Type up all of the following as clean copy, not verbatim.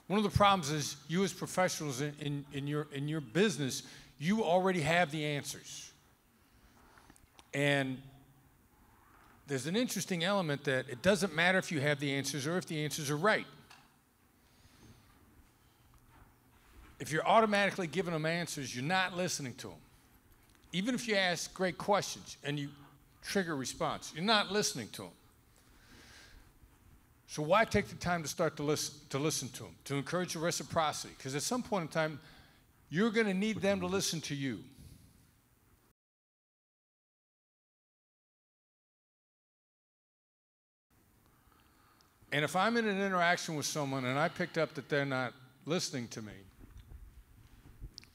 One of the problems is you as professionals in your business, you already have the answers. And there's an interesting element that it doesn't matter if you have the answers or if the answers are right. If you're automatically giving them answers, you're not listening to them. Even if you ask great questions and you trigger a response, you're not listening to them. So why take the time to start to listen to them, to encourage the reciprocity? Because at some point in time, you're going to need them to listen to you. And if I'm in an interaction with someone and I picked up that they're not listening to me,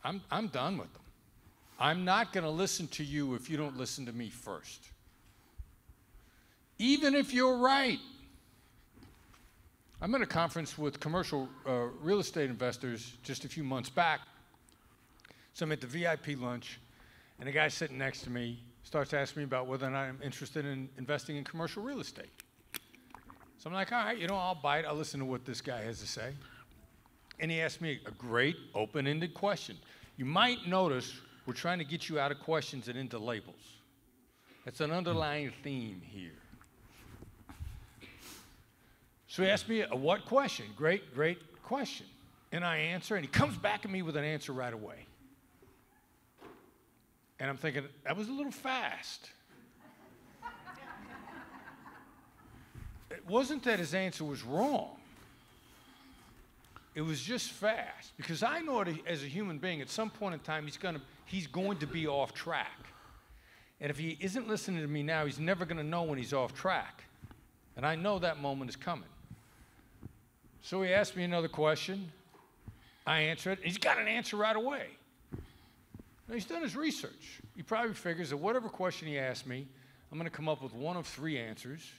I'm done with them. I'm not going to listen to you if you don't listen to me first. Even if you're right. I'm at a conference with commercial real estate investors just a few months back. So I'm at the VIP lunch, and a guy sitting next to me starts asking me about whether or not I'm interested in investing in commercial real estate. So I'm like, all right, I'll bite. I'll listen to what this guy has to say. And he asked me a great open-ended question. You might notice we're trying to get you out of questions and into labels. That's an underlying theme here. So he asked me a what question? Great question. And I answer, and he comes back at me with an answer right away. And I'm thinking, that was a little fast. It wasn't that his answer was wrong. It was just fast. Because I know as a human being, at some point in time, he's going to be off track. And if he isn't listening to me now, he's never going to know when he's off track. And I know that moment is coming. So he asked me another question. I answered it. He's got an answer right away. Now, he's done his research. He probably figures that whatever question he asks me, I'm going to come up with one of three answers.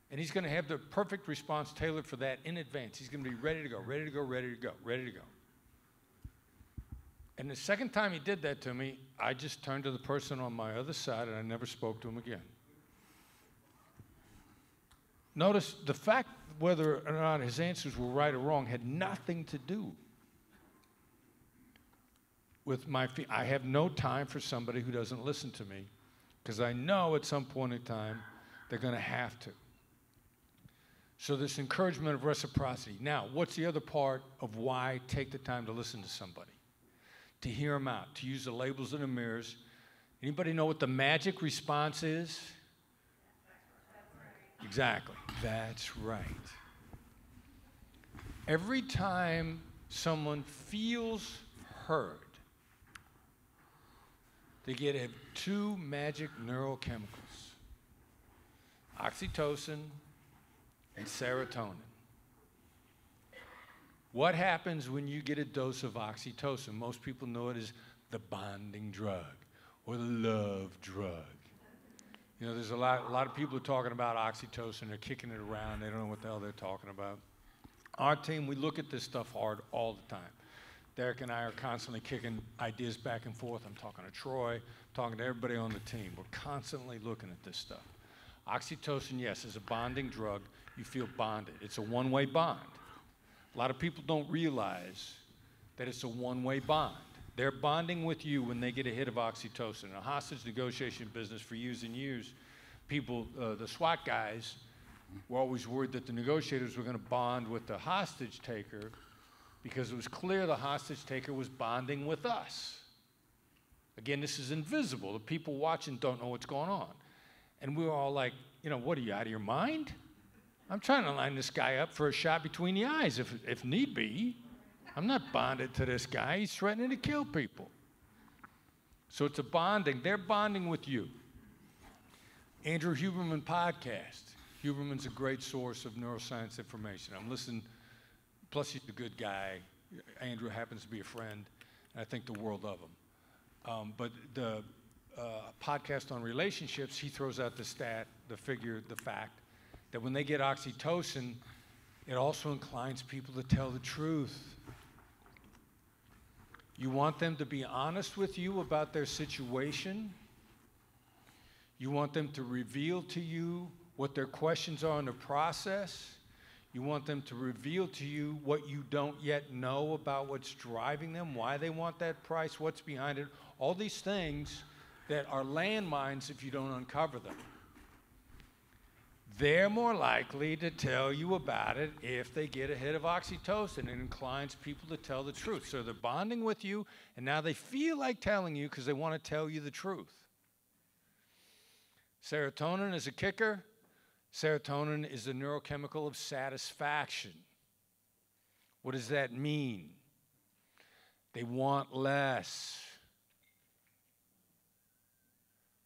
And he's going to have the perfect response tailored for that in advance. He's going to be ready to go, ready to go, ready to go, ready to go. And the second time he did that to me, I just turned to the person on my other side and I never spoke to him again. Notice the fact whether or not his answers were right or wrong had nothing to do with I have no time for somebody who doesn't listen to me because I know at some point in time they're going to have to. So this encouragement of reciprocity. Now, what's the other part of why take the time to listen to somebody? To hear them out, to use the labels and the mirrors. Anybody know what the magic response is? Exactly. That's right. Every time someone feels heard, they get two magic neurochemicals, oxytocin and serotonin. What happens when you get a dose of oxytocin? Most people know it as the bonding drug or the love drug. There's a lot of people talking about oxytocin. They're kicking it around. They don't know what the hell they're talking about. Our team, we look at this stuff hard all the time. Derek and I are constantly kicking ideas back and forth. I'm talking to Troy, talking to everybody on the team. We're constantly looking at this stuff. Oxytocin, yes, is a bonding drug. You feel bonded. It's a one-way bond. A lot of people don't realize that it's a one-way bond. They're bonding with you when they get a hit of oxytocin. In a hostage negotiation business for years and years, people, the SWAT guys, were always worried that the negotiators were going to bond with the hostage taker because it was clear the hostage taker was bonding with us. Again, this is invisible. The people watching don't know what's going on. And we were all like, what are you, out of your mind? I'm trying to line this guy up for a shot between the eyes if need be. I'm not bonded to this guy. He's threatening to kill people. So it's a bonding. They're bonding with you. Andrew Huberman podcast. Huberman's a great source of neuroscience information. I'm listening. Plus, he's a good guy. Andrew happens to be a friend, and I think the world of him. But the podcast on relationships, he throws out the stat, the figure, the fact that when they get oxytocin, it also inclines people to tell the truth. You want them to be honest with you about their situation. You want them to reveal to you what their questions are in the process. You want them to reveal to you what you don't yet know about what's driving them, why they want that price, what's behind it, all these things that are landmines if you don't uncover them. They're more likely to tell you about it if they get a hit of oxytocin. It inclines people to tell the truth. So they're bonding with you, and now they feel like telling you because they want to tell you the truth. Serotonin is a kicker. Serotonin is the neurochemical of satisfaction. What does that mean? They want less.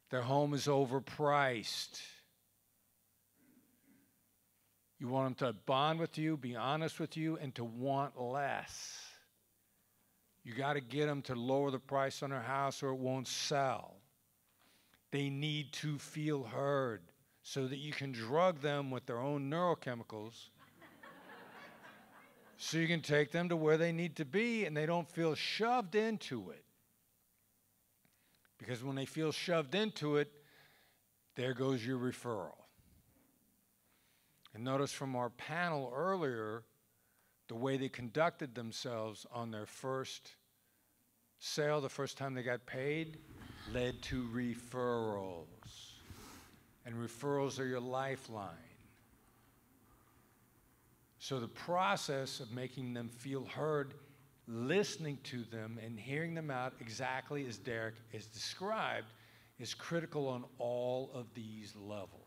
Their home is overpriced. You want them to bond with you, be honest with you, and to want less. You got to get them to lower the price on their house or it won't sell. They need to feel heard so that you can drug them with their own neurochemicals so you can take them to where they need to be and they don't feel shoved into it. Because when they feel shoved into it, there goes your referral. And notice from our panel earlier, the way they conducted themselves on their first sale, the first time they got paid, led to referrals. And referrals are your lifeline. So the process of making them feel heard, listening to them and hearing them out exactly as Derek has described is critical on all of these levels.